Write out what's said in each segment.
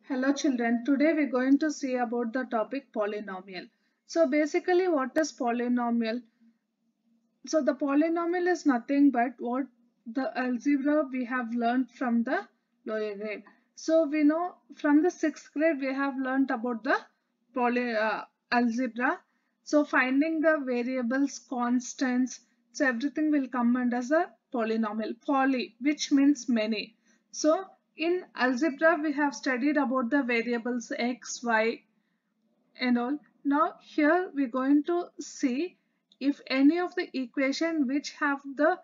Hello children, today we're going to see about the topic polynomial. So basically what is polynomial? So the polynomial is nothing but what the algebra we have learned from the lower grade. So we know from the 6th grade we have learned about the algebra. So finding the variables, constants, so everything will come under the polynomial. Poly, which means many. So in algebra we have studied about the variables x, y and all. Now here we're going to see if any of the equation which have the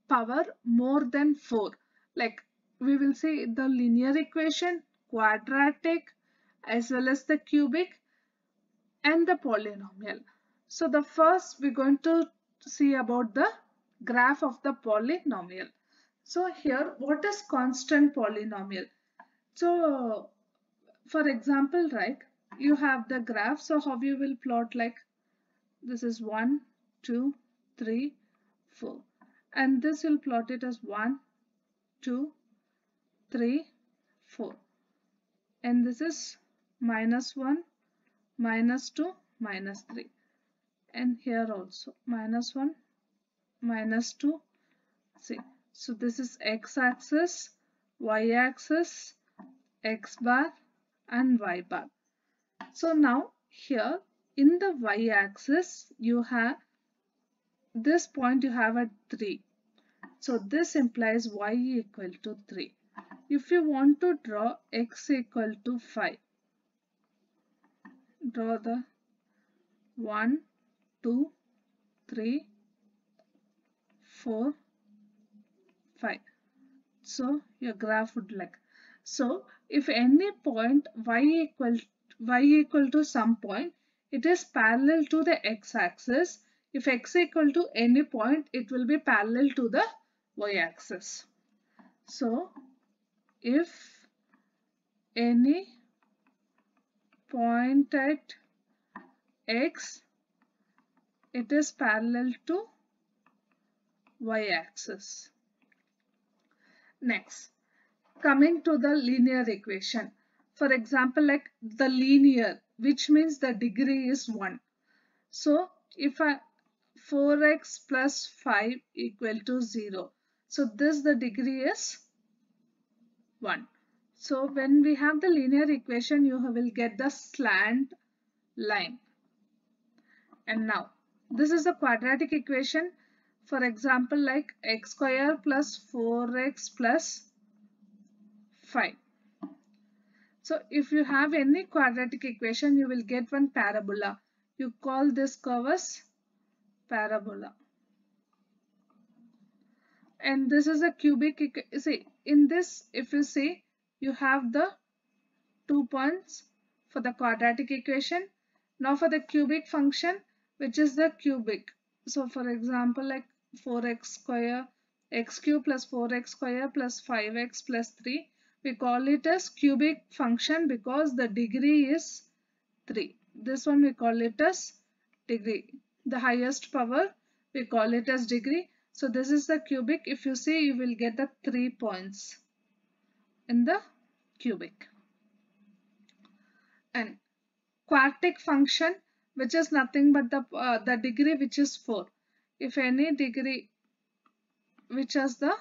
power more than 4. Like we will see the linear equation, quadratic, as well as the cubic and the polynomial. So the first we're going to see about the graph of the polynomial. So here what is constant polynomial? So for example, right, you have the graph. So how you will plot, like this is 1, 2, 3, 4, and this will plot it as 1, 2, 3, 4, and this is -1, -2, -3, and here also -1, -2. See, so this is x-axis, y-axis, x bar and y bar. So now here in the y-axis you have this point, you have at 3. So this implies y equal to 3. If you want to draw x equal to 5, draw the 1, 2, 3, 4, 5. So your graph would like. So if any point y equal to some point, it is parallel to the x-axis. If x equal to any point, it will be parallel to the y-axis. So if any point at x, it is parallel to y-axis. Next, coming to the linear equation. For example, like the linear, which means the degree is 1. So if 4x plus 5 equal to 0. So this the degree is 1. So when we have the linear equation, you will get the slant line. And now this is the quadratic equation. For example, like x square plus 4x plus 5. So if you have any quadratic equation, you will get one parabola. You call this curve as parabola. And this is a cubic. See, in this, if you see, you have the 2 points for the quadratic equation. Now for the cubic function, which is the cubic. So for example, like 4x square, x cube plus 4x square plus 5x plus 3. We call it as cubic function because the degree is 3. This one we call it as degree. The highest power, we call it as degree. So this is the cubic. If you see, you will get the 3 points in the cubic. And quartic function, which is nothing but the degree, which is 4. If any degree which is the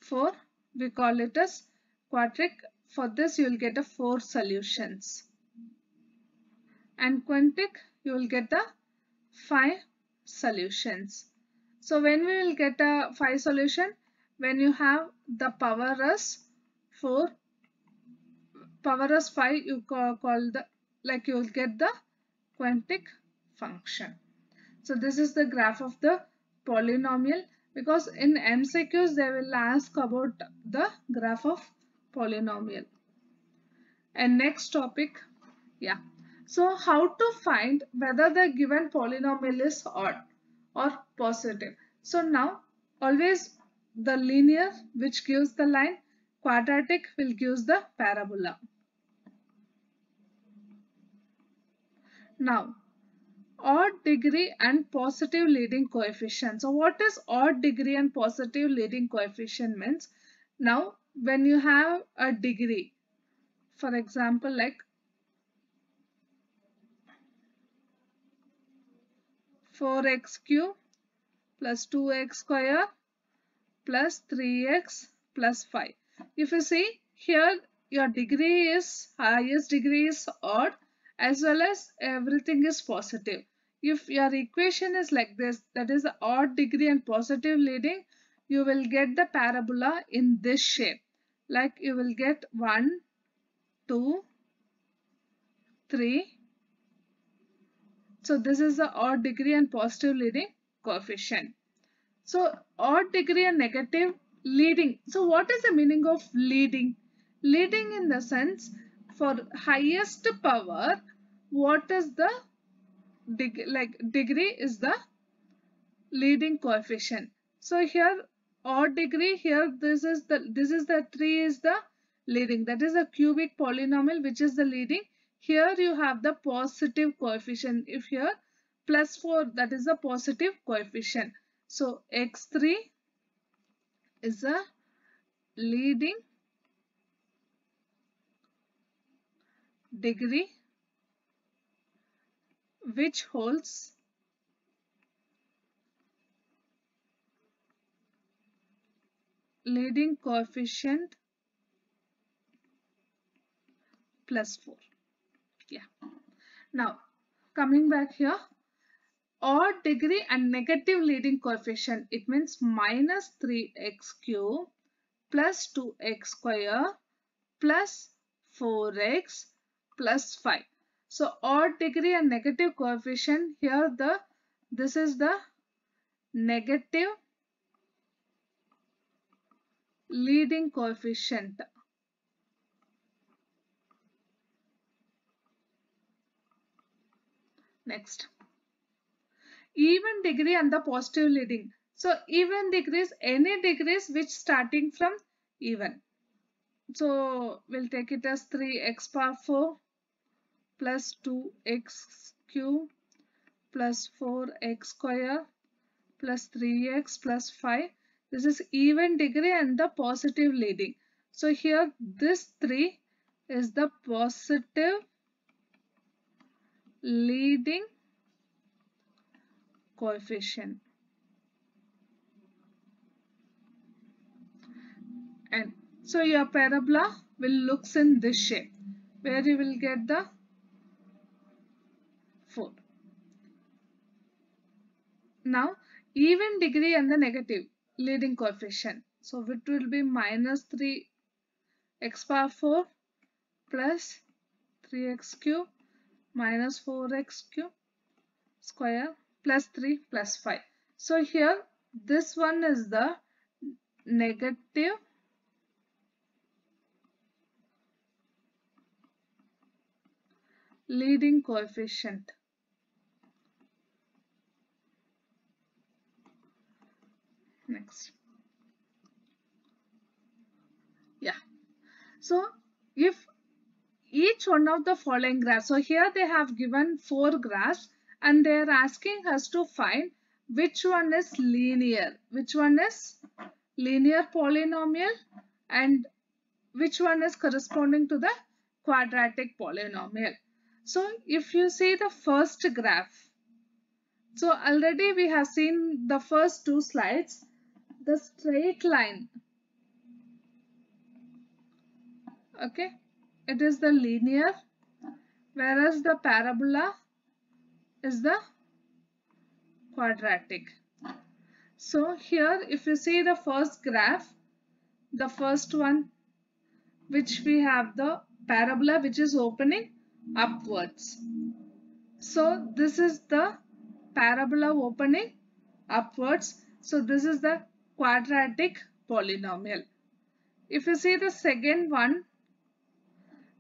4, we call it as quadratic. For this you will get a 4 solutions. And quintic, you will get the 5 solutions. So when we will get a 5 solution, when you have the power as 4, power as 5, you call the, like you will get the quintic function. So this is the graph of the polynomial, because in MCQs they will ask about the graph of polynomial. And next topic, yeah. So how to find whether the given polynomial is odd or positive. So now always the linear, which gives the line, quadratic will give the parabola. Now odd degree and positive leading coefficient. So what is odd degree and positive leading coefficient means? Now when you have a degree, for example, like 4x cube plus 2x square plus 3x plus 5. If you see here, your degree is, highest degree is odd, as well as everything is positive. If your equation is like this, that is the odd degree and positive leading, you will get the parabola in this shape. Like you will get 1, 2, 3. So this is the odd degree and positive leading coefficient. So odd degree and negative leading. So what is the meaning of leading? Leading in the sense, for highest power, what is the degree is the leading coefficient. So here odd degree, here this is the 3 is the leading, that is a cubic polynomial which is the leading. Here you have the positive coefficient. If here plus 4, that is a positive coefficient. So x3 is a leading degree which holds leading coefficient plus 4. Yeah. Now coming back here, odd degree and negative leading coefficient, it means minus 3x cube plus 2x square plus 4x plus 5. So odd degree and negative coefficient, here this is the negative leading coefficient. Next, even degree and the positive leading. So even degrees, any degrees which starting from even. So we'll take it as 3x power 4 plus 2x cube plus 4x square plus 3x plus 5. This is even degree and the positive leading. So here this 3 is the positive leading coefficient. And so your parabola will looks in this shape, where you will get the 4. Now even degree and the negative leading coefficient. So it will be minus 3x power 4 plus 3x cube minus 4x cube square plus 3 plus 5. So here this one is the negative leading coefficient. Next. Yeah. So if each one of the following graphs, so here they have given 4 graphs and they are asking us to find which one is linear, which one is linear polynomial and which one is corresponding to the quadratic polynomial. So if you see the first graph, so already we have seen the first 2 slides, the straight line, okay, it is the linear, whereas the parabola is the quadratic. So here if you see the first graph, the first one, which we have the parabola which is opening upwards. So this is the parabola opening upwards. So this is the quadratic polynomial. If you see the second one,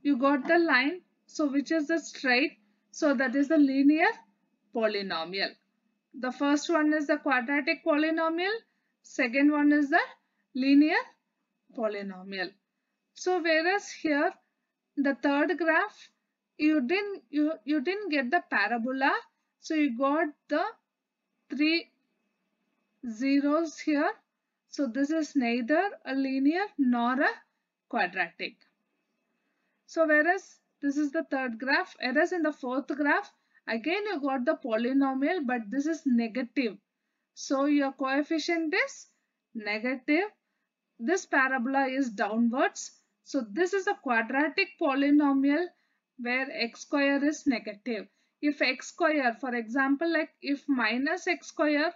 you got the line, so which is the straight, so that is the linear polynomial. The first one is the quadratic polynomial, second one is the linear polynomial. So whereas here the third graph, you didn't get the parabola, so you got the 3 zeros here. So this is neither a linear nor a quadratic. So whereas this is the third graph, whereas in the fourth graph, again you got the polynomial, but this is negative. So your coefficient is negative. This parabola is downwards. So this is a quadratic polynomial where x square is negative. If x square, for example, like if minus x square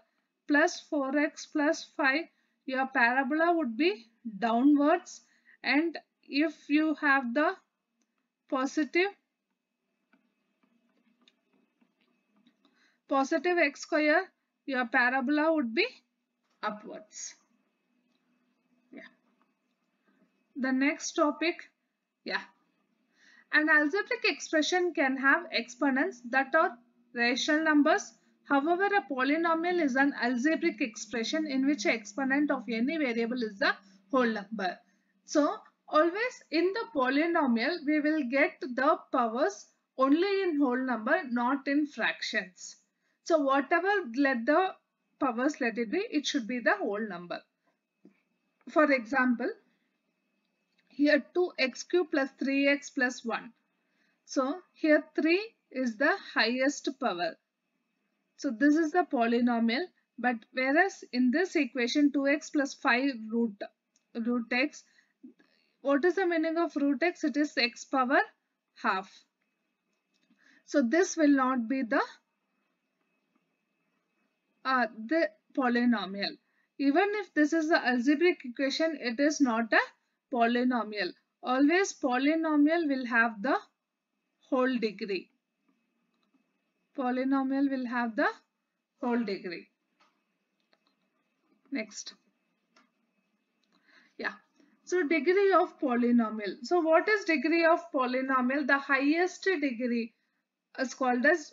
plus 4x plus 5, your parabola would be downwards. And if you have the positive x square, your parabola would be upwards. Yeah. The next topic, an algebraic expression can have exponents that are rational numbers. However, a polynomial is an algebraic expression in which the exponent of any variable is the whole number. So, always in the polynomial, we will get the powers only in whole number, not in fractions. So, whatever let the powers let it be, it should be the whole number. For example, here 2x cube plus 3x plus 1. So here 3 is the highest power. So this is the polynomial, but whereas in this equation 2x plus 5 root x, what is the meaning of root x? It is x power half. So this will not be the polynomial. Even if this is the algebraic equation, it is not a polynomial. Always polynomial will have the whole degree. Polynomial will have the whole degree. Next. So degree of polynomial. So what is degree of polynomial? The highest degree is called as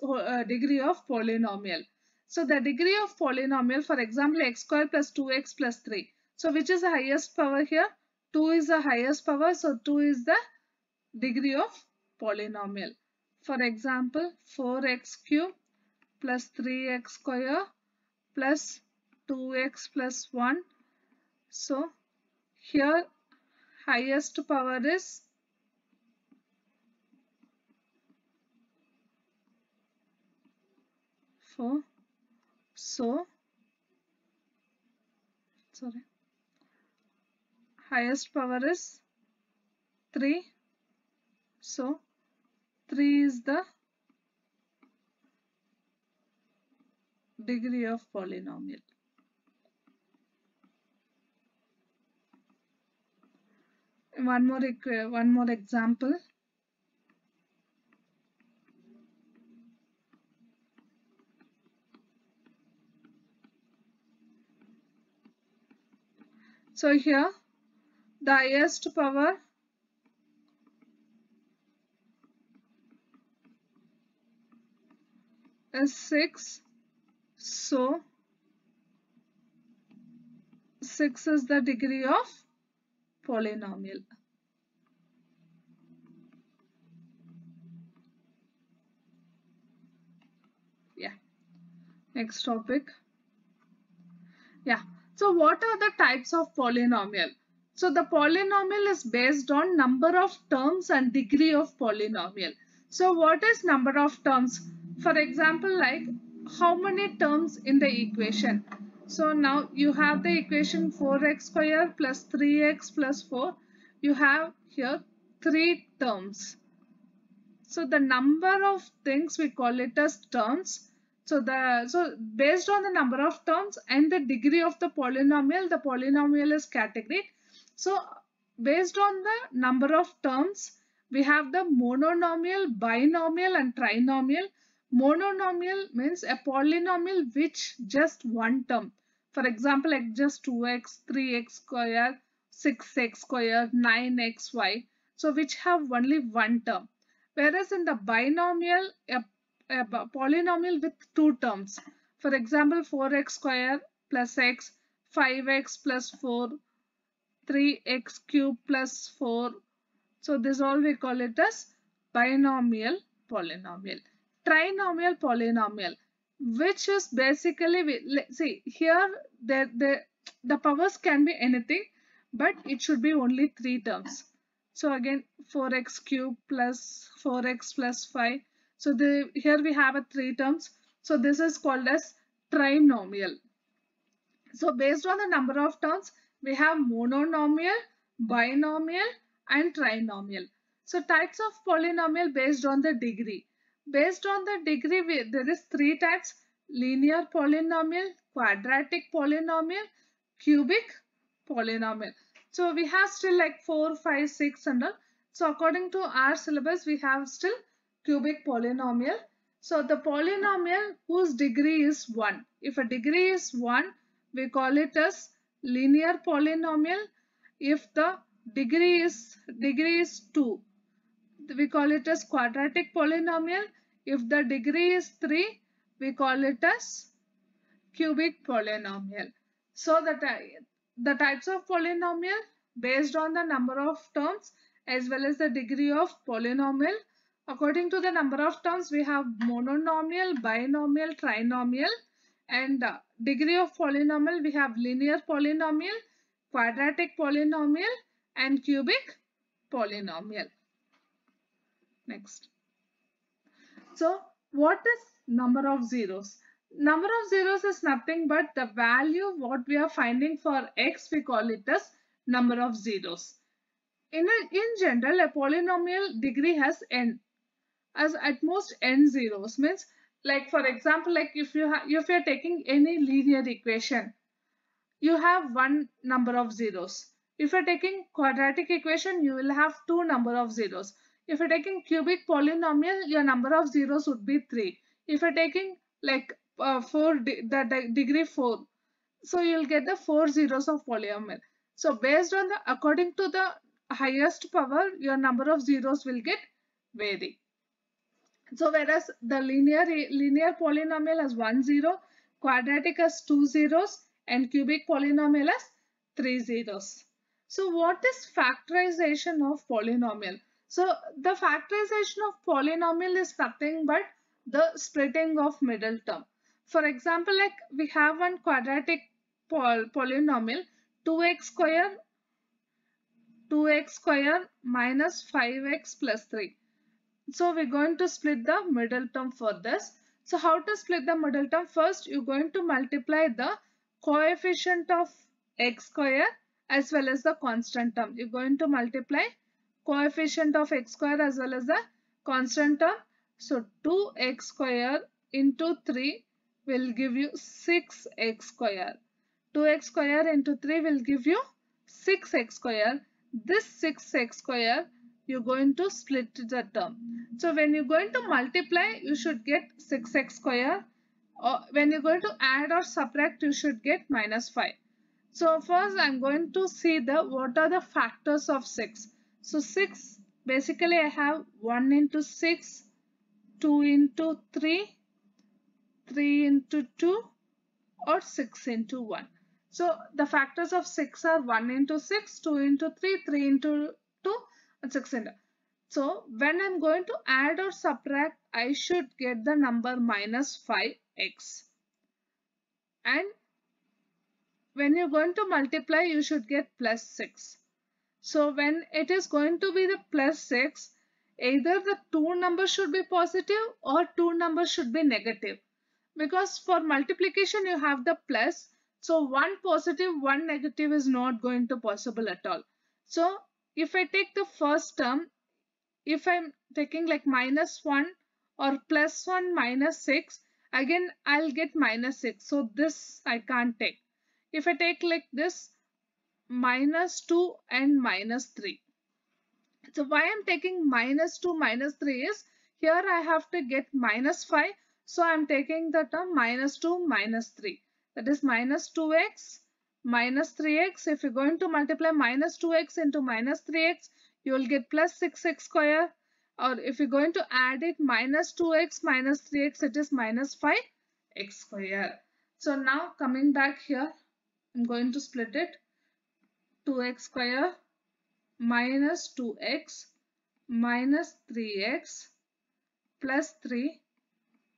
degree of polynomial. So the degree of polynomial, for example, x square plus 2x plus 3. So which is the highest power here? 2 is the highest power. So 2 is the degree of polynomial. For example, 4x cube plus 3x square plus 2x plus 1. So here highest power is 4. So highest power is 3. So 3 is the degree of polynomial. One more example. So here the highest power is 6. So 6 is the degree of polynomial. Next topic. So what are the types of polynomial? So the polynomial is based on number of terms and degree of polynomial. So what is number of terms? For example, like how many terms in the equation? So now you have the equation 4x square plus 3x plus 4. You have here 3 terms. So the number of things we call it as terms. So based on the number of terms and the degree of the polynomial is categorized. So based on the number of terms, we have the mononomial, binomial and trinomial. Mononomial means a polynomial which just one term. For example, like just 2x, 3x square, 6x square, 9xy. So which have only one term. Whereas in the binomial, a polynomial with 2 terms. For example, 4x square plus x, 5x plus 4, 3x cube plus 4. So this all we call it as binomial polynomial. Trinomial polynomial, which is basically, see here the powers can be anything, but it should be only 3 terms. So again 4x cube plus 4x plus 5. So here we have a 3 terms. So this is called as trinomial. So based on the number of terms, we have monomial, binomial and trinomial. So types of polynomial based on the degree. Based on the degree, there is 3 types: linear polynomial, quadratic polynomial, cubic polynomial. So we have still like 4, 5, 6 and all. So according to our syllabus, we have still cubic polynomial. So the polynomial whose degree is 1. If a degree is 1, we call it as linear polynomial. If the degree is 2, we call it as quadratic polynomial. If the degree is 3, we call it as cubic polynomial. So the types of polynomial based on the number of terms as well as the degree of polynomial. According to the number of terms, we have monomial, binomial, trinomial, and degree of polynomial, we have linear polynomial, quadratic polynomial, and cubic polynomial. Next. So what is number of zeros? Number of zeros is nothing but the value what we are finding for x, we call it as number of zeros. In general, a polynomial degree has n, as at most n zeros. Means, like for example, like if you're taking any linear equation, you have one number of zeros. If you're taking quadratic equation, you will have two number of zeros. If you're taking cubic polynomial, your number of zeros would be 3. If you're taking like degree 4, so you'll get the 4 zeros of polynomial. So based on according to the highest power, your number of zeros will get vary. So whereas the linear polynomial has 1 0, quadratic has 2 zeros, and cubic polynomial has 3 zeros. So what is factorization of polynomial? So the factorization of polynomial is nothing but the splitting of middle term. For example, like we have one quadratic polynomial 2x square minus 5x plus 3. So we're going to split the middle term for this. So how to split the middle term? First, you're going to multiply the coefficient of x square as well as the constant term. You're going to multiply coefficient of x square as well as the constant term. So 2x square into 3 will give you 6x square. 2x square into 3 will give you 6x square. This 6x square, you're going to split the term. So when you're going to multiply, you should get 6x square. Or when you're going to add or subtract, you should get minus 5. So first I'm going to see what are the factors of 6. So 6, basically I have 1 into 6, 2 into 3, 3 into 2 or 6 into 1. So the factors of 6 are 1 into 6, 2 into 3, 3 into 2 and 6 into. So when I'm going to add or subtract, I should get the number minus 5x. And when you're going to multiply, you should get plus 6. So when it is going to be the plus 6, either the two numbers should be positive or two numbers should be negative. Because for multiplication you have the plus. So one positive, one negative is not going to possible at all. So if I take the first term, if I'm taking like minus 1 or plus 1 minus 6, again I'll get minus 6. So this I can't take. If I take like this minus 2 and minus 3. So why I'm taking minus 2 minus 3 is here I have to get minus 5. So I'm taking the term minus 2 minus 3. That is minus 2x minus 3x. If you're going to multiply minus 2x into minus 3x, you will get plus 6x square. Or if you're going to add it minus 2x minus 3x, it is minus 5x square. So now coming back here, I'm going to split it. 2x square minus 2x minus 3x plus 3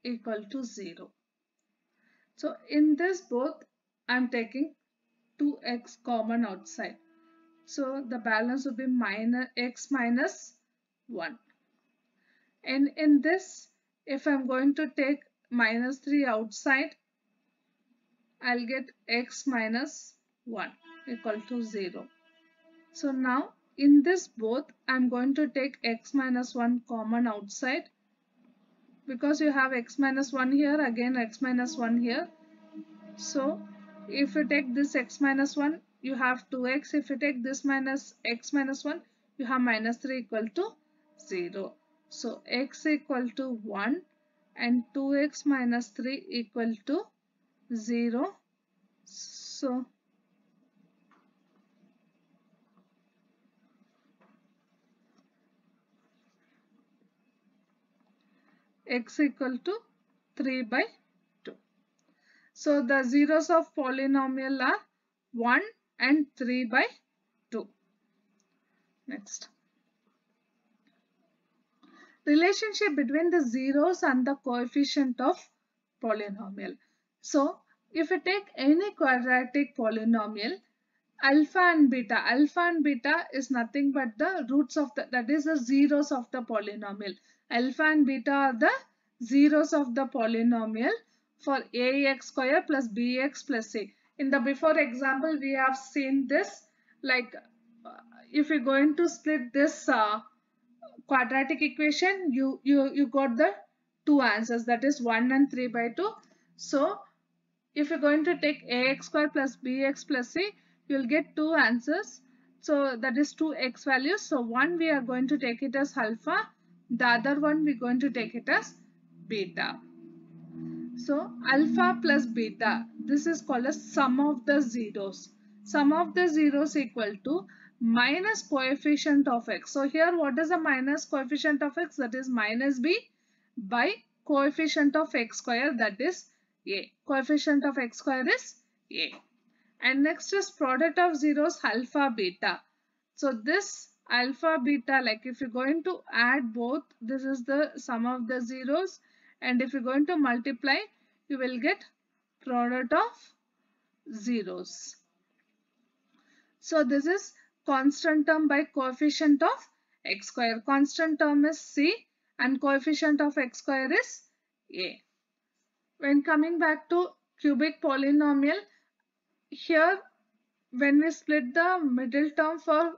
equal to 0. So in this both, I'm taking 2x common outside. So the balance would be minus x minus 1. And in this, if I'm going to take minus 3 outside, I'll get x minus 1 equal to 0. So now in this both, I'm going to take x minus 1 common outside, because you have x minus 1 here, again x minus 1 here. So if you take this x minus 1, you have 2x. If you take this minus x minus 1, you have minus 3 equal to 0. So x equal to 1 and 2x minus 3 equal to 0. So x equal to 3 by 2. So the zeros of polynomial are 1 and 3 by 2. Next. Relationship between the zeros and the coefficient of polynomial. So if you take any quadratic polynomial, alpha and beta is nothing but the roots of the, that is the zeros of the polynomial. Alpha and beta are the zeros of the polynomial for ax square plus bx plus c. In the before example, we have seen this, like if you're going to split this quadratic equation, you got the two answers, that is 1 and 3 by 2. So if you're going to take ax square plus bx plus c, you'll get two answers. So that is two x values. So one we are going to take it as alpha, the other one we're going to take it as beta. So alpha plus beta, this is called as sum of the zeros. Sum of the zeros equal to minus coefficient of x. So here what is the minus coefficient of x? That is minus b by coefficient of x square, that is a. Coefficient of x square is a. And next is product of zeros alpha beta. So this alpha beta, like if you're going to add both, this is the sum of the zeros, and if you're going to multiply, you will get product of zeros. So this is constant term by coefficient of x square. Constant term is c and coefficient of x square is a. When coming back to cubic polynomial, here when we split the middle term for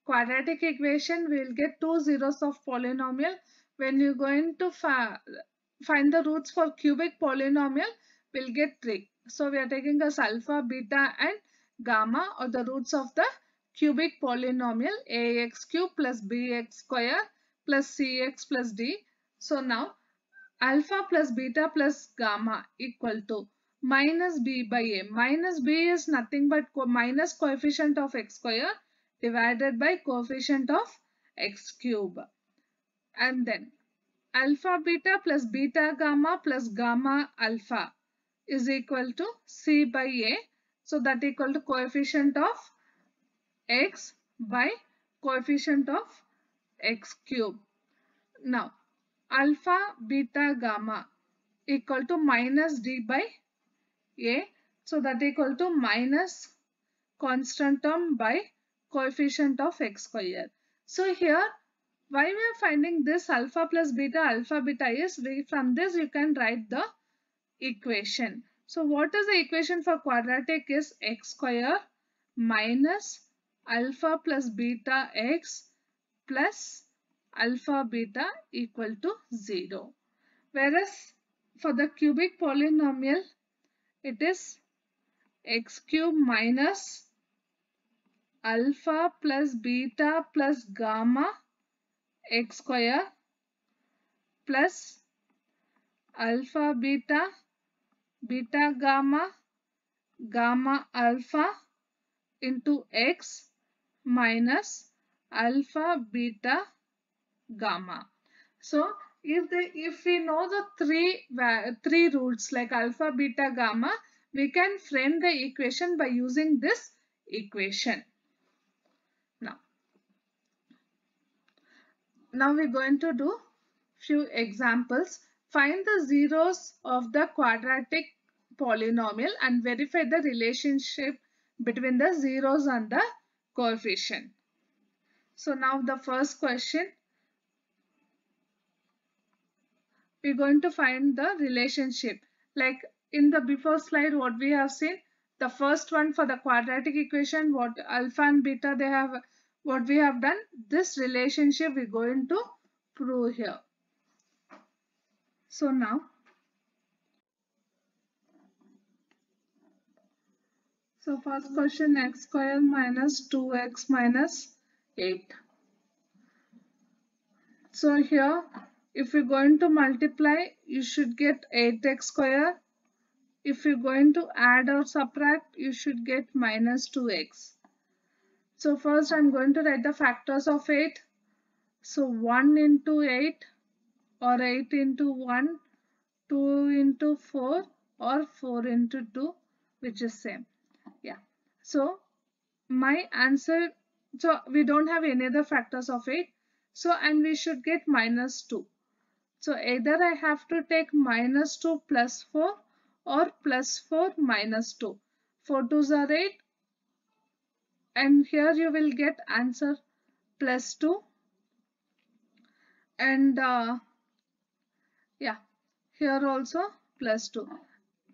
quadratic equation, we will get two zeros of polynomial. When you're going to find the roots for cubic polynomial, we'll get 3. So we are taking as alpha, beta and gamma, or the roots of the cubic polynomial ax cube plus bx square plus cx plus d. So now alpha plus beta plus gamma equal to minus b by a. Minus b is nothing but minus coefficient of x square divided by coefficient of x cube. And then alpha beta plus beta gamma plus gamma alpha is equal to c by a. So that equal to coefficient of x by coefficient of x cube. Now alpha beta gamma equal to minus d by a. So that equal to minus constant term by coefficient of x square. So here why we are finding this alpha beta is, from this you can write the equation. So what is the equation for quadratic is x square minus alpha plus beta x plus alpha beta equal to 0. Whereas for the cubic polynomial, it is x cube minus alpha plus beta plus gamma x square plus alpha beta, beta gamma, gamma alpha into x minus alpha beta gamma. So if we know the three roots like alpha beta gamma, we can frame the equation by using this equation. Now we're going to do few examples. Find the zeros of the quadratic polynomial and verify the relationship between the zeros and the coefficient. So now the first question, we're going to find the relationship. Like in the before slide, what we have seen, the first one for the quadratic equation, what alpha and beta they have, what we have done, this relationship we're going to prove here. So now, so first question, x square minus 2x minus 8. So here, if you're going to multiply, you should get 8x square. If you're going to add or subtract, you should get minus 2x. So first I'm going to write the factors of 8. So 1 into 8 or 8 into 1, 2 into 4 or 4 into 2, which is same. Yeah. So my answer, so we don't have any other factors of 8. So and we should get minus 2. So either I have to take minus 2 plus 4 or plus 4 minus 2. 4 2s are 8 and here you will get answer plus 2 and yeah, here also plus 2,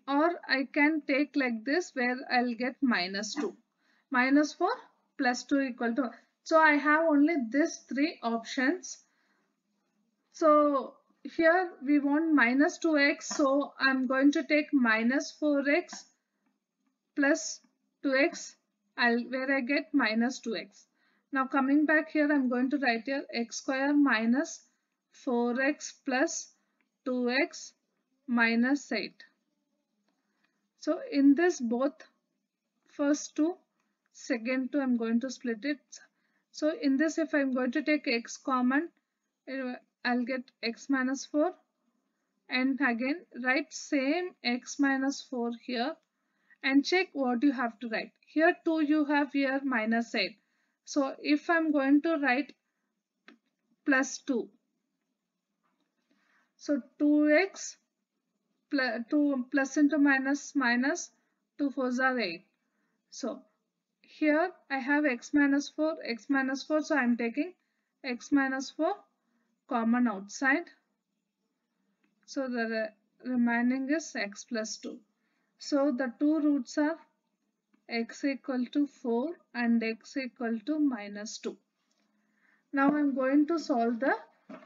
or I can take like this where I'll get minus 2. Minus 4 plus 2 equal to, so I have only these three options. So here we want minus 2x, so I'm going to take minus 4x plus 2x, where I get minus 2x. Now coming back here, I'm going to write here x square minus 4x plus 2x minus 8. So in this both first two, second two, I'm going to split it. So in this, if I'm going to take x common, I'll get x minus 4 and again write same x minus 4 here and check what you have to write. Here 2 you have, here minus 8. So if I'm going to write plus 2, so 2x plus 2 plus into minus minus 2 4s are 8. So here I have x minus 4, so I'm taking x minus 4 common outside. So the remaining is x plus 2. So the two roots are x equal to 4 and x equal to minus 2. Now I'm going to solve the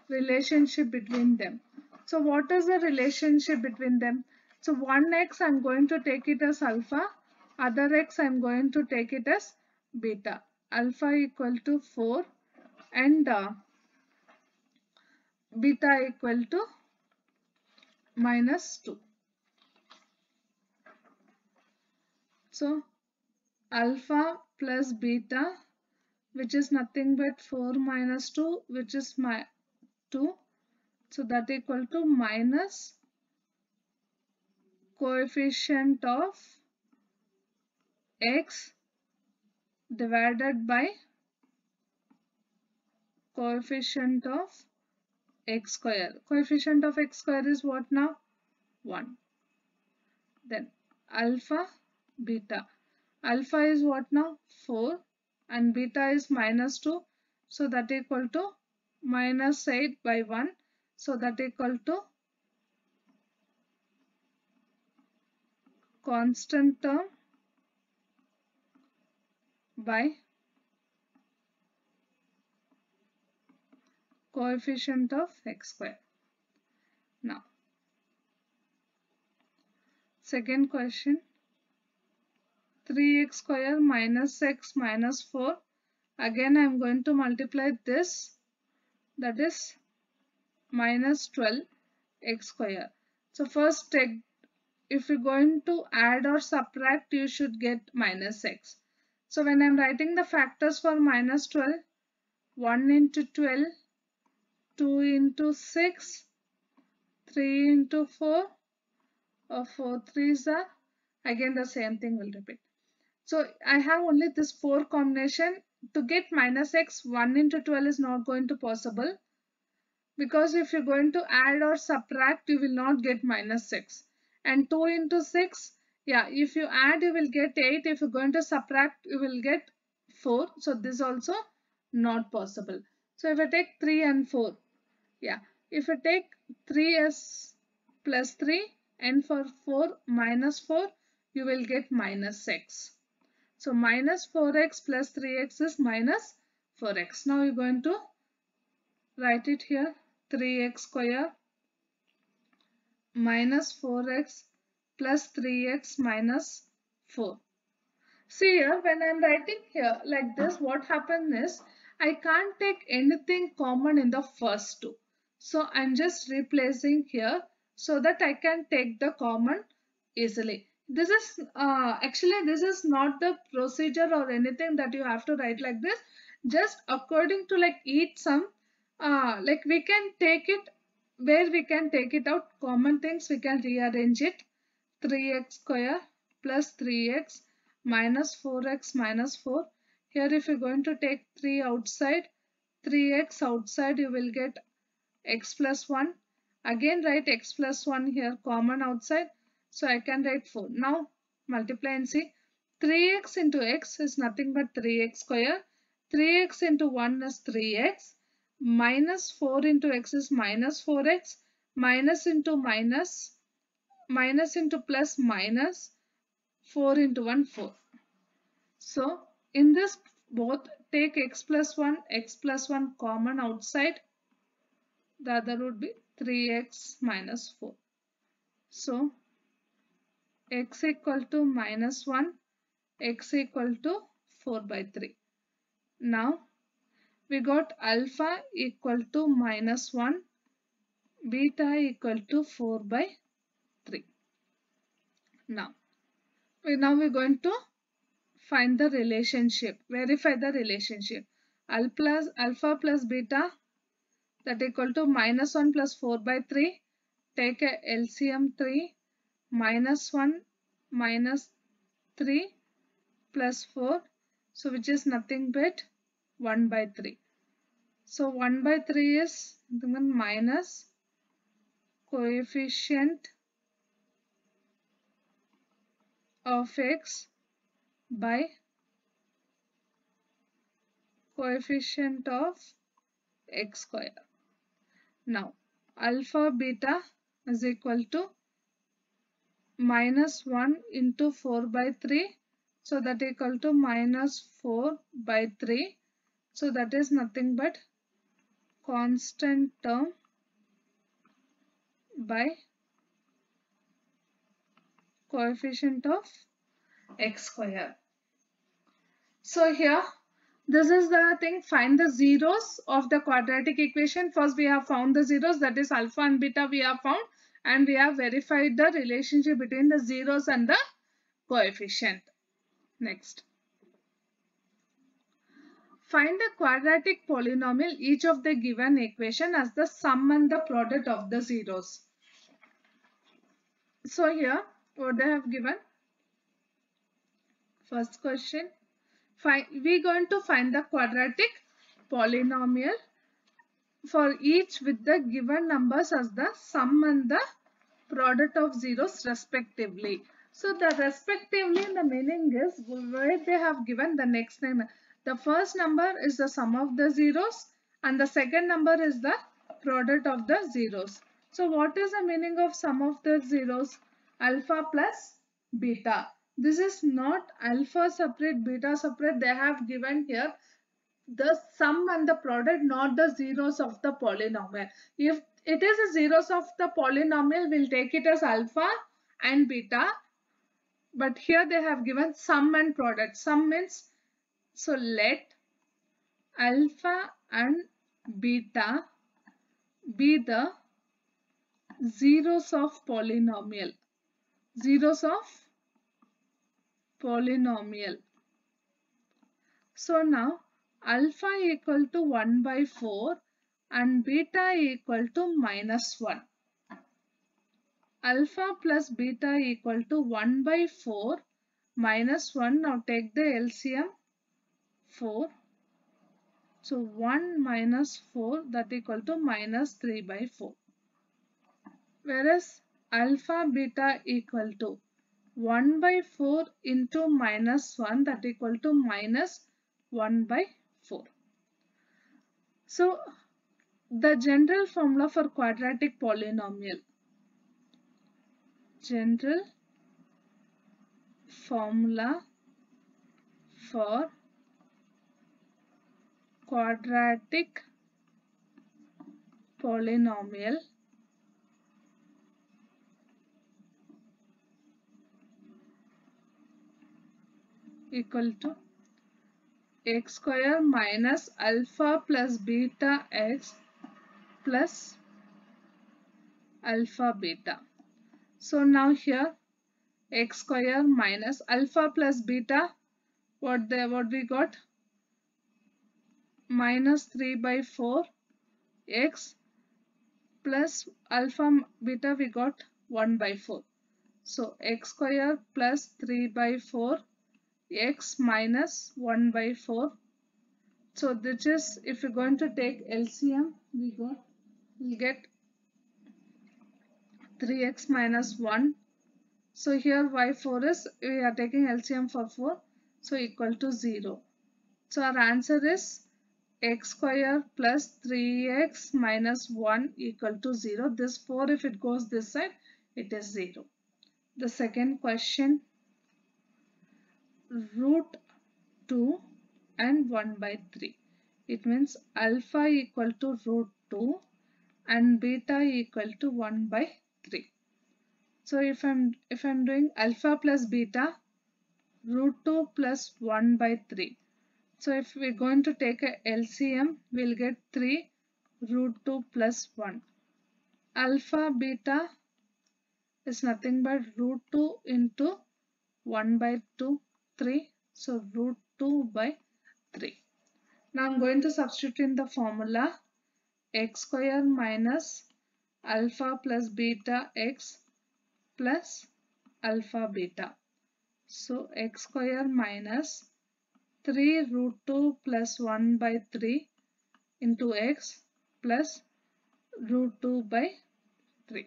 relationship between them. So what is the relationship between them? So one x I'm going to take it as alpha, other x I'm going to take it as beta. Alpha equal to 4 and beta equal to minus 2. So alpha plus beta, which is nothing but 4 minus 2, which is 2. So that equal to minus coefficient of x divided by coefficient of x square. Coefficient of x square is what now? 1. Then alpha, beta. Alpha is what now? 4 and beta is minus 2. So that equal to minus 8 by 1. So that equal to constant term by coefficient of x square. Now, second question, 3x square minus x minus 4. Again, I am going to multiply this, that is minus 12x square. So first take, if you're going to add or subtract, you should get minus x. So when I'm writing the factors for minus 12, 1 into 12, 2 into 6, 3 into 4, or 4 3s are, again the same thing will repeat. So I have only this 4 combination. To get minus x, 1 into 12 is not going to possible, because if you're going to add or subtract, you will not get minus 6. And 2 into 6, yeah, if you add you will get 8, if you're going to subtract you will get 4. So this also not possible. So if I take 3 and 4, yeah, if I take 3s plus 3 and for 4 minus 4, you will get minus x. So minus 4x plus 3x is minus 4x. Now you're going to write it here, 3x square minus 4x plus 3x minus 4. See here, when I'm writing here like this, what happens is I can't take anything common in the first two. So I'm just replacing here so that I can take the common easily. This is actually this is not the procedure or anything that you have to write like this. Just according to like each sum, like we can take it where we can take it out common things, we can rearrange it. 3x square plus 3x minus 4x minus 4. Here if you're going to take 3 outside, 3x outside, you will get x plus 1. Again write x plus 1 here common outside. So I can write 4. Now multiply and see. 3x into x is nothing but 3x square. 3x into 1 is 3x. Minus 4 into x is minus 4x. Minus into minus. Minus into plus minus. 4 into 1, 4. So in this both take x plus 1 common outside. The other would be 3x minus 4. So x equal to minus 1, x equal to 4 by 3. Now we got alpha equal to minus 1, beta equal to 4 by 3. Now we're going to find the relationship, verify the relationship. Alpha plus beta that equal to minus 1 plus 4 by 3. Take a LCM 3, minus 1 minus 3 plus 4. So which is nothing but 1 by 3. So 1 by 3 is minus coefficient of x by coefficient of x square. Now alpha beta is equal to minus 1 into 4 by 3. So that equal to minus 4 by 3. So that is nothing but constant term by coefficient of x square. So here this is the thing, find the zeros of the quadratic equation. First we have found the zeros, that is alpha and beta we have found, and we have verified the relationship between the zeros and the coefficient. Next, find the quadratic polynomial each of the given equation as the sum and the product of the zeros. So here what they have given, first question, we are going to find the quadratic polynomial for each with the given numbers as the sum and the product of zeros respectively. So the respectively, the meaning is where they have given the next name. The first number is the sum of the zeros and the second number is the product of the zeros. So what is the meaning of sum of the zeros? Alpha plus beta. This is not alpha separate, beta separate. They have given here the sum and the product, not the zeros of the polynomial. If it is the zeros of the polynomial, we'll take it as alpha and beta. But here they have given sum and product. Sum means, so let alpha and beta be the zeros of polynomial. Zeros of polynomial. So now alpha equal to 1 by 4 and beta equal to minus 1. Alpha plus beta equal to 1 by 4 minus 1. Now take the LCM 4. So 1 minus 4, that equal to minus 3 by 4. Whereas alpha beta equal to 1 by 4 into minus 1, that equal to minus 1 by 4. So the general formula for quadratic polynomial. General formula for quadratic polynomial equal to x square minus alpha plus beta x plus alpha beta. So now here x square minus alpha plus beta, what we got? Minus 3 by 4 x plus alpha beta we got 1 by 4. So x square plus 3 by 4 x minus 1 by 4. So this is, if you're going to take LCM, we'll get 3x minus 1. So here y4 is, we are taking LCM for 4, so equal to 0. So our answer is x square plus 3x minus 1 equal to 0. This 4, if it goes this side, it is 0. The second question, root 2 and 1 by 3. It means alpha equal to root 2 and beta equal to 1 by 3. So if I'm doing alpha plus beta, root 2 plus 1 by 3. So if we're going to take a LCM, we'll get 3 root 2 plus 1. Alpha beta is nothing but root 2 into 1 by 2, 3. So root 2 by 3. Now I'm going to substitute in the formula x square minus alpha plus beta x plus alpha beta. So x square minus 3 root 2 plus 1 by 3 into x plus root 2 by 3.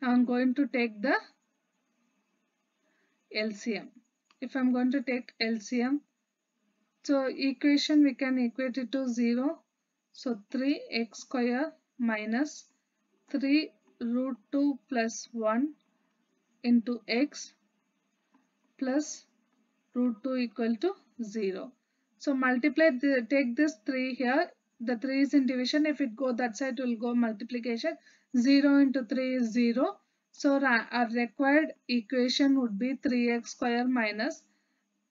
Now I'm going to take the LCM. If I'm going to take LCM, so equation we can equate it to 0. So 3x square minus 3 root 2 plus 1 into x plus root 2 equal to 0. So multiply, take this 3 here. The 3 is in division. If it go that side, it will go multiplication. 0 into 3 is 0. So our required equation would be 3x square minus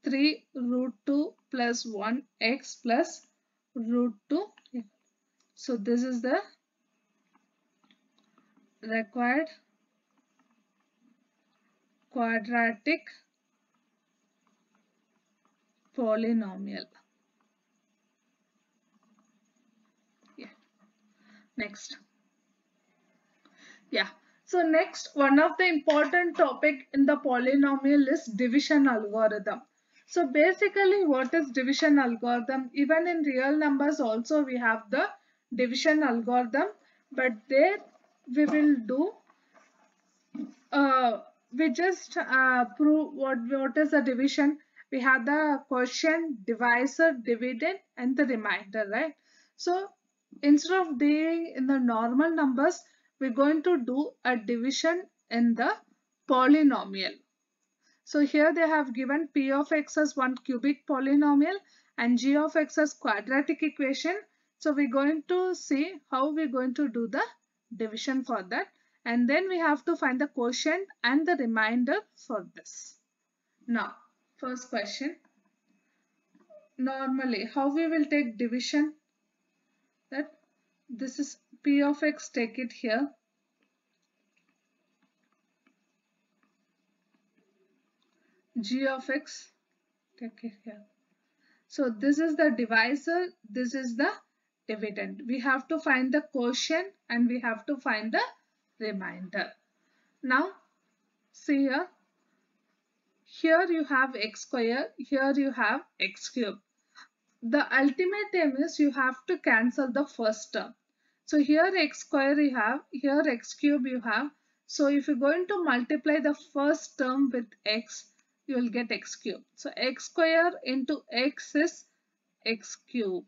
3 root 2 plus 1 x plus root 2. So this is the required quadratic polynomial. Yeah. Next. Yeah. So next, one of the important topic in the polynomial is division algorithm. So basically, what is division algorithm? Even in real numbers also we have the division algorithm, but there we will do we just prove what is the division. We have the quotient, divisor, dividend and the remainder, right? So instead of doing in the normal numbers, we're going to do a division in the polynomial. So here they have given p of x as one cubic polynomial and g of x as quadratic equation. So we're going to see how we're going to do the division for that. And then we have to find the quotient and the remainder for this. Now, first question. Normally, how we will take division? That this is p of x, take it here. G of x, take it here. So this is the divisor, this is the dividend. We have to find the quotient and we have to find the remainder. Now see here. Here you have x square, here you have x cube. The ultimate aim is you have to cancel the first term. So here x square you have, here x cube you have. So if you're going to multiply the first term with x, you will get x cube. So x square into x is x cube.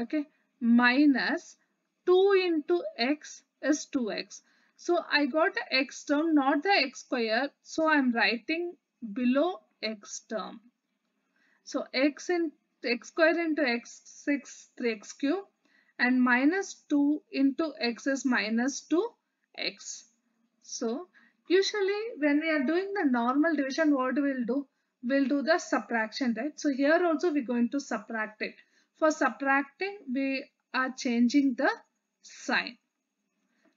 Okay, minus 2 into x is 2x. So I got the x term, not the x square. So I'm writing below x term. So x square into x 6 3x cube, and minus 2 into x is minus 2x. So usually when we are doing the normal division, what we'll do? We'll do the subtraction, right? So here also we're going to subtract it. For subtracting, we are changing the sign.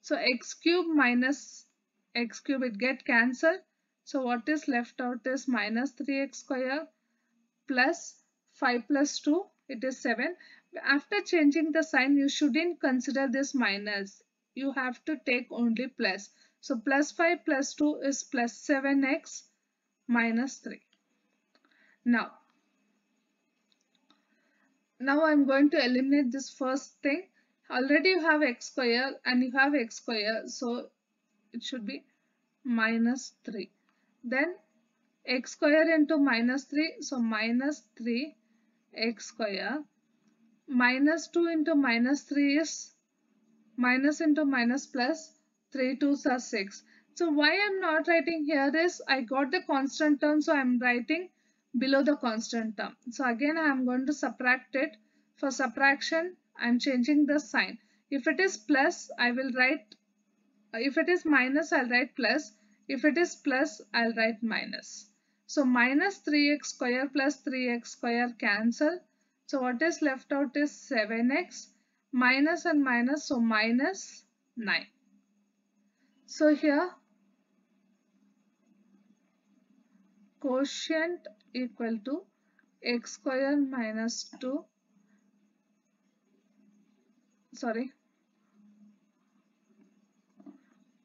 So x cube minus x cube, it get cancelled. So what is left out is minus 3x square plus 5 plus 2, it is 7. After changing the sign, you shouldn't consider this minus. You have to take only plus. So plus 5 plus 2 is plus 7x minus 3. Now I'm going to eliminate this first thing. Already you have x square and you have x square, so it should be minus 3. Then x square into minus 3, so minus 3 x square. Minus 2 into minus 3 is minus into minus plus, 3 2s are 6. So why I'm not writing here is I got the constant term, so I'm writing below the constant term. So again I'm going to subtract it. For subtraction, I'm changing the sign. If it is plus, I will write, if it is minus, I'll write plus. If it is plus, I'll write minus. So minus 3x square plus 3x square cancel. So what is left out is 7x, minus and minus, so minus 9. So here quotient equal to x square minus 2,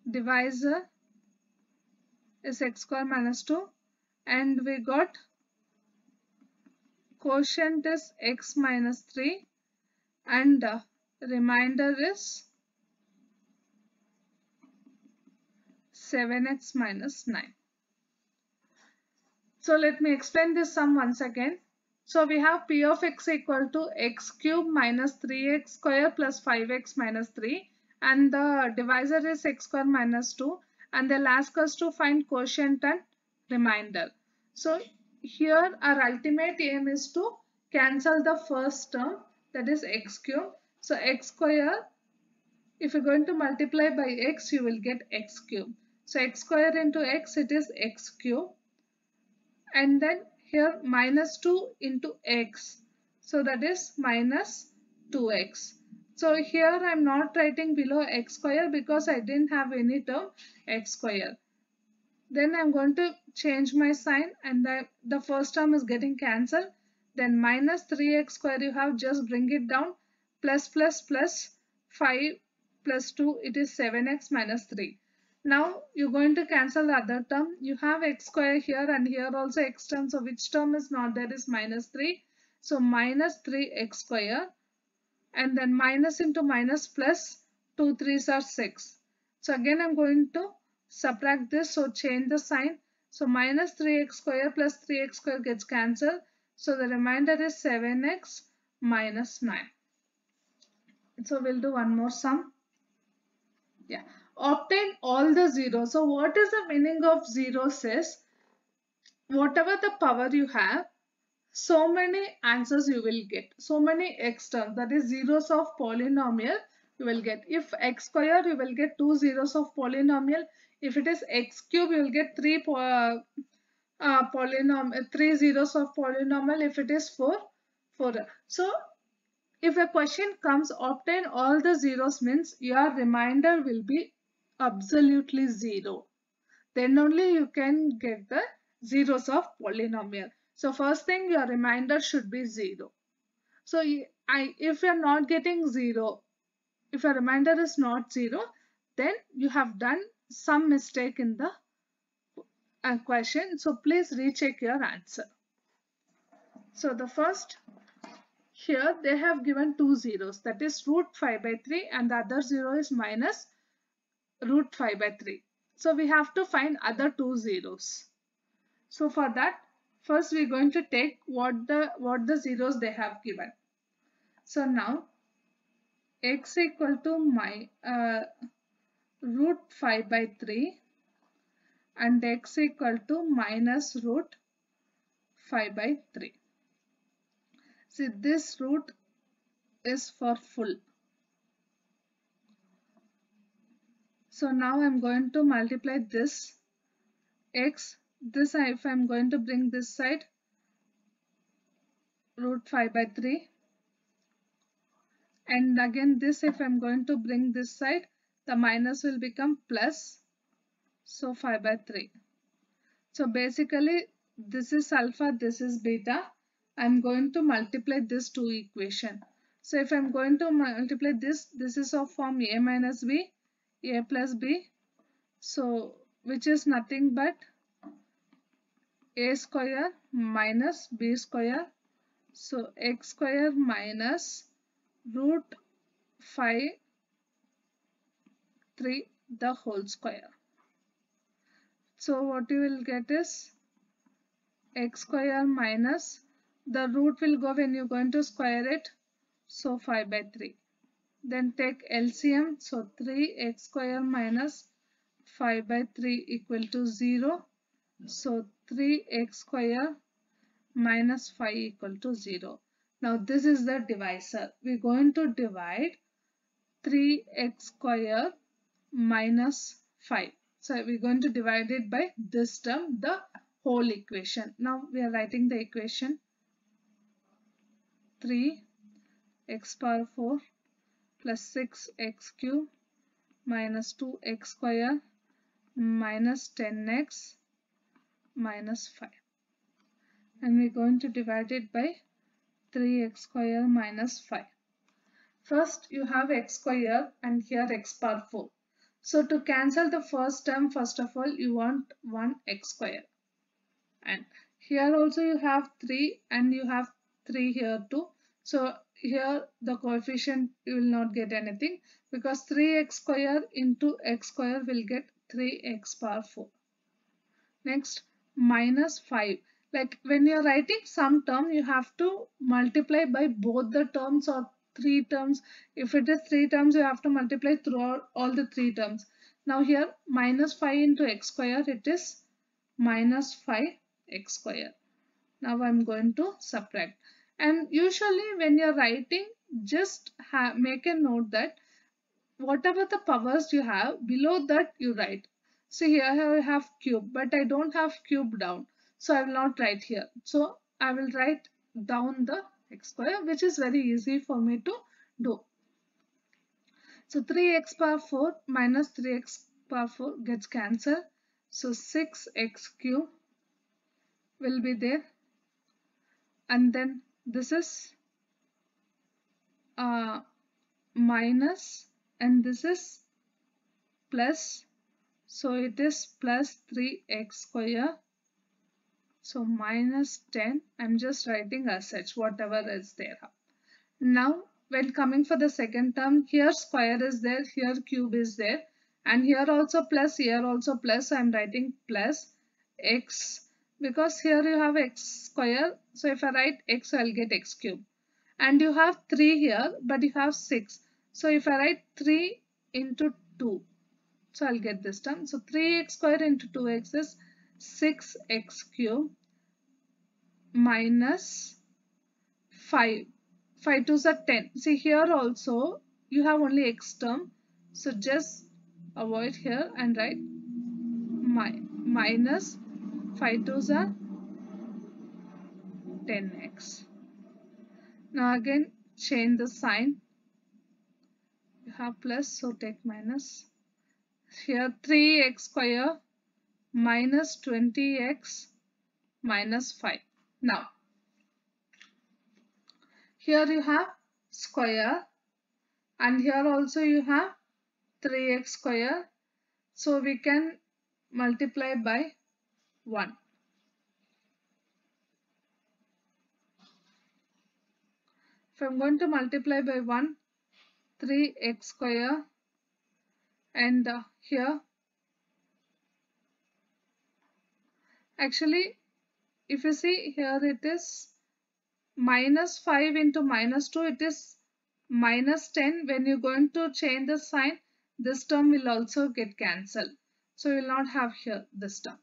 divisor is x square minus 2, and we got quotient is x minus 3, and remainder is 7x minus 9. So let me explain this sum once again. So we have p of x equal to x cube minus 3x square plus 5x minus 3, and the divisor is x square minus 2, and they'll ask us to find quotient and remainder. So here our ultimate aim is to cancel the first term, that is x cube. So x square, if you're going to multiply by x, you will get x cube. So x square into x, it is x cube. And then here minus 2 into x, so that is minus 2x. So here I am not writing below x square because I didn't have any term x square. Then I am going to change my sign, and the first term is getting cancelled. Then minus 3x square you have, just bring it down, plus plus plus 5 plus 2, it is 7x minus 3. Now you're going to cancel the other term. You have x square here and here also x term. So which term is not there is minus 3. So minus 3x square, and then minus into minus plus, 2 3s are 6. So again I'm going to subtract this. So change the sign. So minus 3x square plus 3x square gets cancelled. So the remainder is 7x minus 9. So we'll do one more sum. Yeah. Obtain all the zeros. So what is the meaning of zeros is, whatever the power you have, so many answers you will get. So many x terms, that is zeros of polynomial you will get. If x square, you will get 2 zeros of polynomial. If it is x cube, you will get 3 zeros of polynomial. If it is 4. So if a question comes, obtain all the zeros, means your remainder will be absolutely 0. Then only you can get the zeros of polynomial. So first thing, your remainder should be 0. So if you are not getting 0, if your remainder is not 0, then you have done some mistake in the question. So please recheck your answer. So the first, here they have given 2 zeros, that is root 5 by 3, and the other 0 is minus root 5 by 3. So we have to find other 2 zeros. So for that, first we're going to take what the zeros they have given. So now x equal to root 5 by 3 and x equal to minus root 5 by 3. See, this root is for full. So now I'm going to multiply this x, this if I'm going to bring this side, root 5 by 3, and again this if I'm going to bring this side, the minus will become plus, so 5 by 3. So basically this is alpha, this is beta. I'm going to multiply this two equation. So if I'm going to multiply this is of form a minus b, a plus b, so which is nothing but a square minus b square, so x square minus root 5 3 the whole square. So what you will get is x square minus, the root will go when you're going to square it, so 5 by 3. Then take LCM, so 3x square minus 5 by 3 equal to 0. So 3x square minus 5 equal to 0. Now this is the divisor. We're going to divide 3x square minus 5. So we're going to divide it by this term, the whole equation. Now we are writing the equation 3x power 4 plus 6x cube minus 2x square minus 10x minus 5. And we're going to divide it by 3x square minus 5. First you have x square and here x power 4. So to cancel the first term, first of all you want 1x square. And here also you have 3 and you have 3 here too. So here the coefficient you will not get anything because 3x square into x square will get 3x power 4. Next, minus 5. Like when you are writing some term, you have to multiply by both the terms or 3 terms. If it is 3 terms, you have to multiply throughout all the 3 terms. Now here minus 5 into x square, it is minus 5x square. Now I'm going to subtract. And usually when you're writing, just make a note that whatever the powers you have, below that you write. So here I have cube, but I don't have cube down. So I will not write here. So I will write down the x square, which is very easy for me to do. So 3x power 4 minus 3x power 4 gets cancelled. So 6x cube will be there. And then this is minus and this is plus. So it is plus 3x square. So minus 10. I'm just writing as such, whatever is there. Now when coming for the second term, here square is there, here cube is there, and here also plus, here also plus. So I'm writing plus x because here you have x square. So if I write x, I'll get x cube. And you have 3 here, but you have 6. So if I write 3 into 2, so I'll get this term. So 3x square into 2x is 6x cube minus 5. 5 2s are 10. See here also you have only x term. So just avoid here and write minus 5 2s are 10x. Now again change the sign. You have plus, so take minus. Here 3x square minus 20x minus 5. Now here you have square and here also you have 3x square. So we can multiply by 1. If I'm going to multiply by 1, 3x square and here Actually, if you see here, it is minus 5 into minus 2, it is minus 10. When you're going to change the sign, this term will also get cancelled. So you will not have here this term.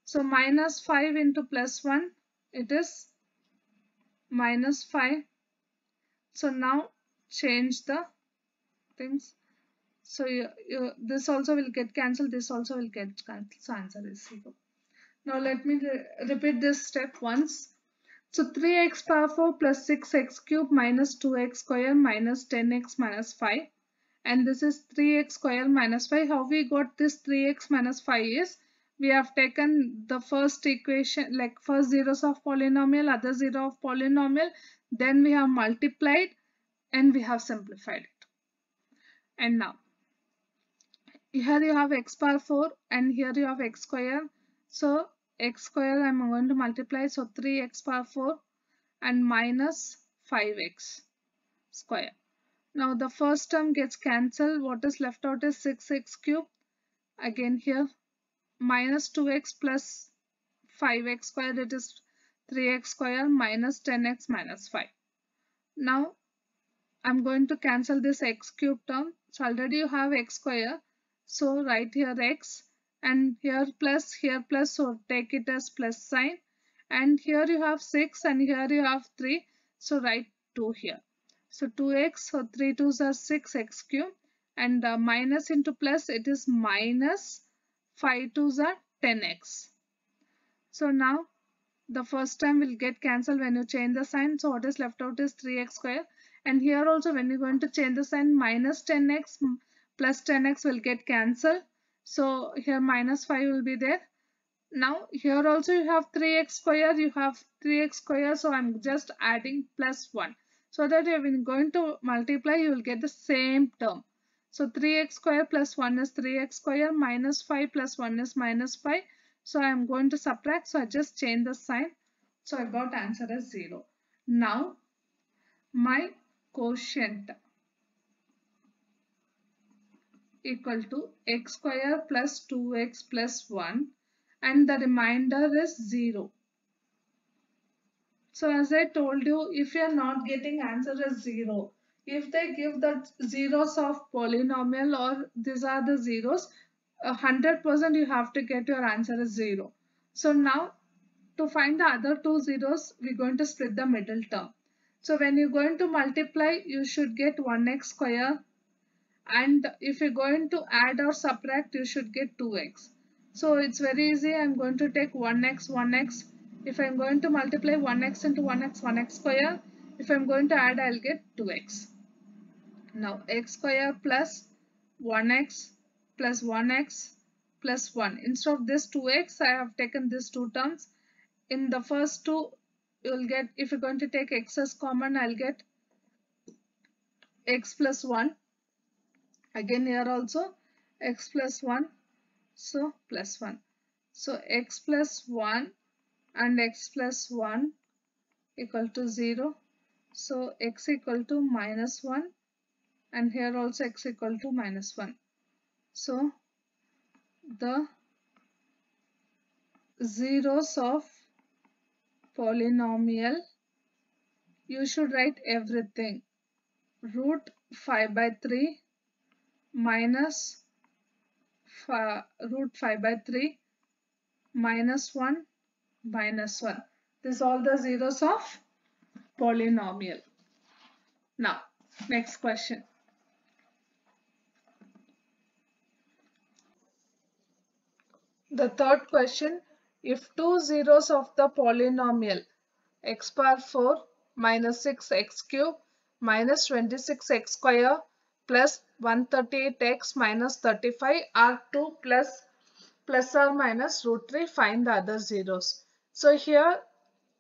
So minus 5 into plus 1, it is minus 5. So now change the things. So this also will get cancelled, this also will get cancelled. So answer is 0. Now let me repeat this step once. So 3x power 4 plus 6x cube minus 2x square minus 10x minus 5. And this is 3x square minus 5. How we got this 3x minus 5 is, we have taken the first equation, like first zeros of polynomial, other zero of polynomial. Then we have multiplied and we have simplified it. And now, here you have x power 4 and here you have x square. So x square I am going to multiply. So 3x power 4 and minus 5x square. Now the first term gets cancelled. What is left out is 6x cube. Again here minus 2x plus 5x square, it is 3x square minus 10x minus 5. Now I'm going to cancel this x cube term. So already you have x square. So write here x and here plus, so take it as plus sign. And here you have 6 and here you have 3. So write 2 here. So 2x, so 3 2s are 6x cube. And minus into plus, it is minus 5 2s are 10x. So now the first term will get cancelled when you change the sign. So what is left out is 3x square. And here also when you're going to change the sign, minus 10x plus 10x will get cancelled. So here minus 5 will be there. Now here also you have 3x square, you have 3x square. So I'm just adding plus 1. So that when you're going to multiply, you will get the same term. So 3x square plus 1 is 3x square, minus 5 plus 1 is minus 5. So I am going to subtract. So I just change the sign. So I got answer as 0. Now my quotient equal to x square plus 2x plus 1 and the remainder is 0. So as I told you, if you are not getting answer as 0, if they give the zeros of polynomial or these are the zeros, 100% you have to get your answer as 0. So now to find the other two zeros, we're going to split the middle term. So when you're going to multiply, you should get 1x square. And if you're going to add or subtract, you should get 2x. So it's very easy. I'm going to take 1x, 1x. If I'm going to multiply 1x into 1x, 1x square. If I'm going to add, I'll get 2x. Now x square plus 1x plus 1x plus 1. Instead of this 2x, I have taken these two terms. In the first two, you'll get, if you're going to take x as common, I'll get x plus 1. Again here also x plus 1, so plus 1. So x plus 1 and x plus 1 equal to 0. So x equal to minus 1 and here also x equal to minus 1. So the zeros of polynomial, you should write everything. Root 5 by 3 minus root 5 by 3 minus 1 minus 1. This is all the zeros of polynomial. Now, next question. The third question, if two zeros of the polynomial x power 4 minus 6x cube minus 26x square plus 138x minus 35 are 2 plus or minus root 3, find the other zeros. So here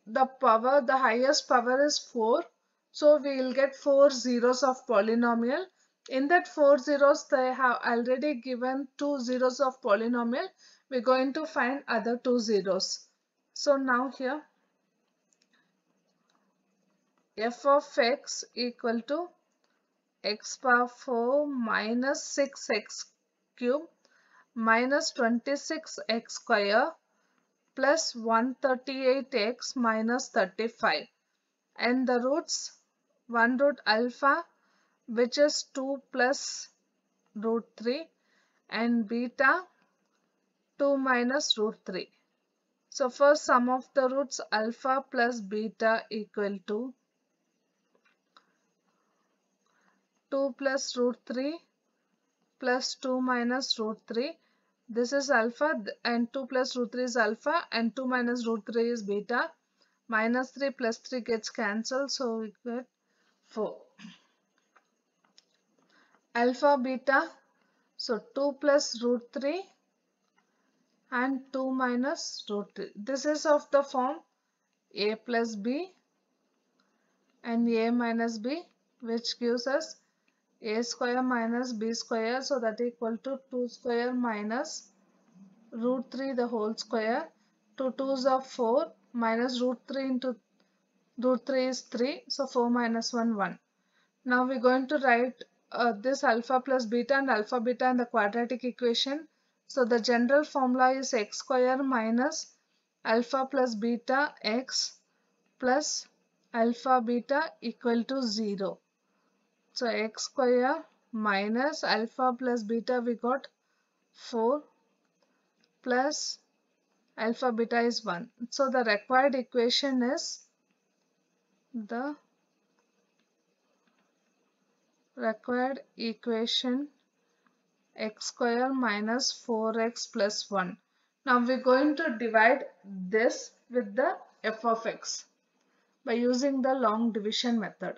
the power, the highest power is 4. So we will get 4 zeros of polynomial. In that 4 zeros, they have already given 2 zeros of polynomial. We're going to find other 2 zeros. So now here f of x equal to x power 4 minus 6x cube minus 26x square plus 138x minus 35. And the roots, one root alpha, which is 2 plus root 3, and beta 2 minus root 3. So first sum of the roots alpha plus beta equal to 2 plus root 3 plus 2 minus root 3. This is alpha and 2 plus root 3 is alpha and 2 minus root 3 is beta. Minus 3 plus 3 gets cancelled, so we get 4. Alpha beta, so 2 plus root 3 and 2 minus root 3. This is of the form a plus b and a minus b, which gives us a square minus b square, so that equal to 2 square minus root 3 the whole square. 2 2s are 4 minus root 3 into root 3 is 3, so 4 minus 1 1. Now we're going to write this alpha plus beta and alpha beta in the quadratic equation. So the general formula is x square minus alpha plus beta x plus alpha beta equal to 0. So x square minus alpha plus beta, we got 4 plus alpha beta is 1. So the required equation is x square minus 4x plus 1. Now we're going to divide this with the f of x by using the long division method.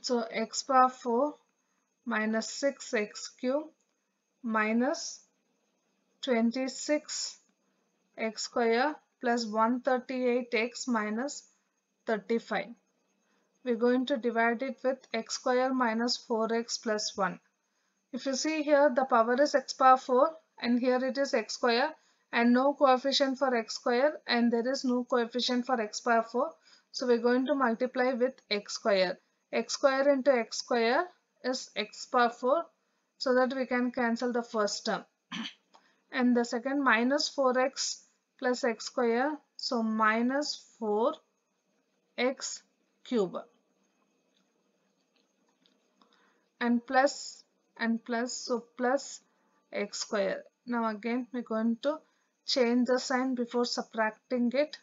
So x power 4 minus 6x cube minus 26x square plus 138x minus 35. We're going to divide it with x square minus 4x plus 1. If you see here, the power is x power 4 and here it is x square and no coefficient for x square and there is no coefficient for x power 4. So we're going to multiply with x square. X square into x square is x power 4, so that we can cancel the first term. And the second minus 4x plus x square, so minus 4x cube. And plus, so plus x square. Now again we're going to change the sign before subtracting it.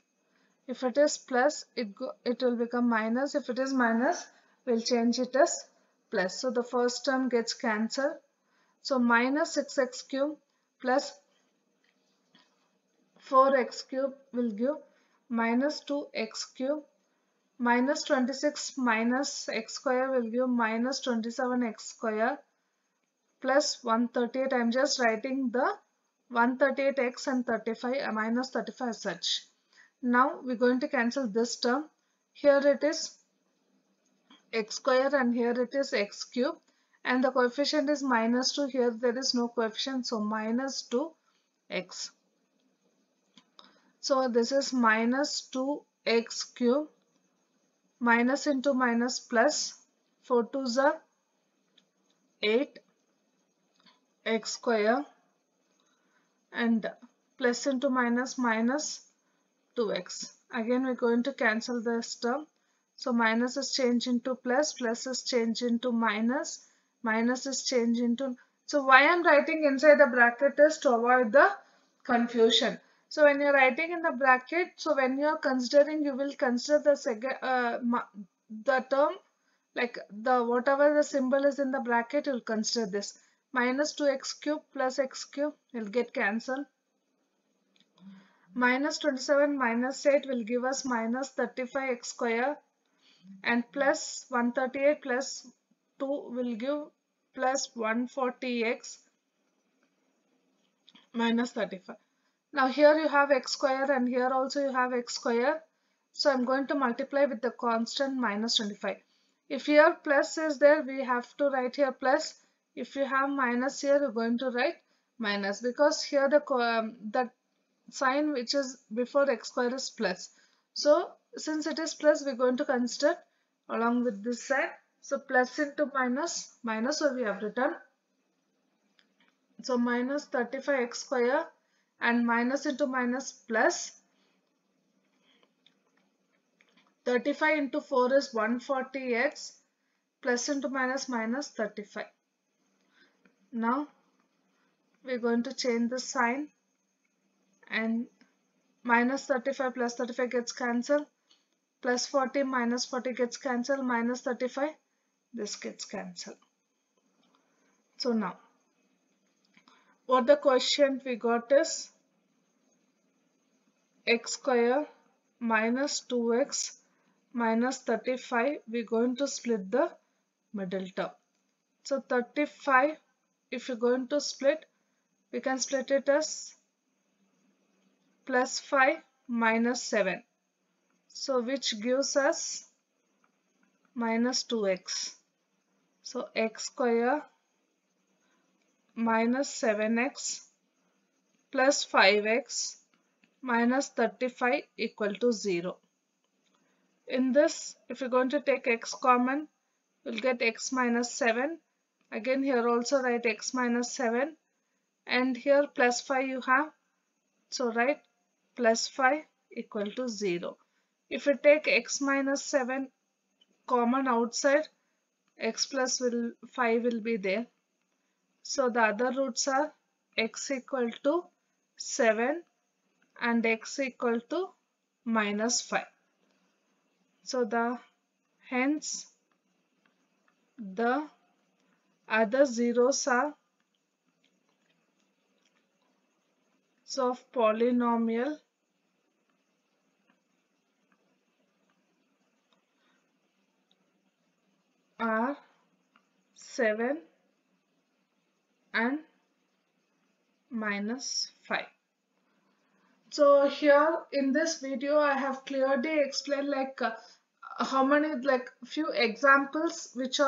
If it is plus, it will become minus. If it is minus, we'll change it as plus. So the first term gets cancelled. So minus 6x cube plus 4x cube will give minus 2x cube. Minus 26 minus x square will give minus 27x square plus 138. I'm just writing the 138x and 35 minus 35 as such. Now we're going to cancel this term. Here it is x square and here it is x cube and the coefficient is minus 2. Here there is no coefficient, so minus 2x. So this is minus 2x cube. Minus into minus plus, 4 2s are 8 x square and plus into minus minus 2x. Again we're going to cancel this term. So minus is changed into plus, plus is changed into minus, minus is changed into. So why I'm writing inside the bracket is to avoid the confusion. So when you're writing in the bracket, so when you're considering, you will consider the term, like the whatever the symbol is in the bracket, you'll consider this. Minus 2x cube plus x cube will get cancelled. Minus 27 minus 8 will give us minus 35x square and plus 138 plus 2 will give plus 140x minus 35. Now here you have x square and here also you have x square. So I'm going to multiply with the constant minus 25. If here plus is there, we have to write here plus. If you have minus here, you're going to write minus, because here the sign which is before x square is plus. So since it is plus, we're going to consider along with this side. So plus into minus, minus, so we have written So minus 35x square and minus into minus plus. 35 into 4 is 140x, plus into minus minus 35. Now we're going to change the sign, and minus 35 plus 35 gets cancelled, plus 40 minus 40 gets cancelled, minus 35, this gets cancelled. So now what the quotient we got is x square minus 2x minus 35. We're going to split the middle term. So 35, if you're going to split, we can split it as plus 5 minus 7. So which gives us minus 2x. So x square minus 7x plus 5x minus 35 equal to 0. In this, if you're going to take x common, we'll get x minus 7. Again here also write x minus 7, and here plus 5 you have, so write plus 5 equal to 0. If you take x minus 7 common outside, x plus 5 will be there. So the other roots are x equal to 7 and x equal to minus 5. So hence the other zeros are of polynomial are 7 and minus 5. So here in this video I have clearly explained how many, few examples which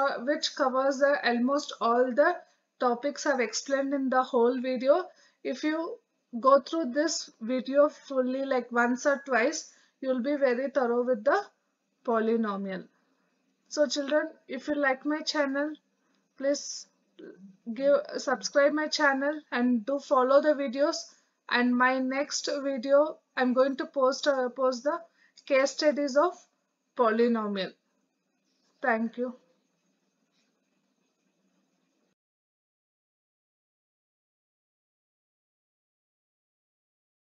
covers almost all the topics I've explained in the whole video. If you go through this video fully once or twice, you'll be very thorough with the polynomial. So children, if you like my channel, please subscribe my channel and do follow the videos. And my next video, I'm going to post the case studies of polynomial. Thank you.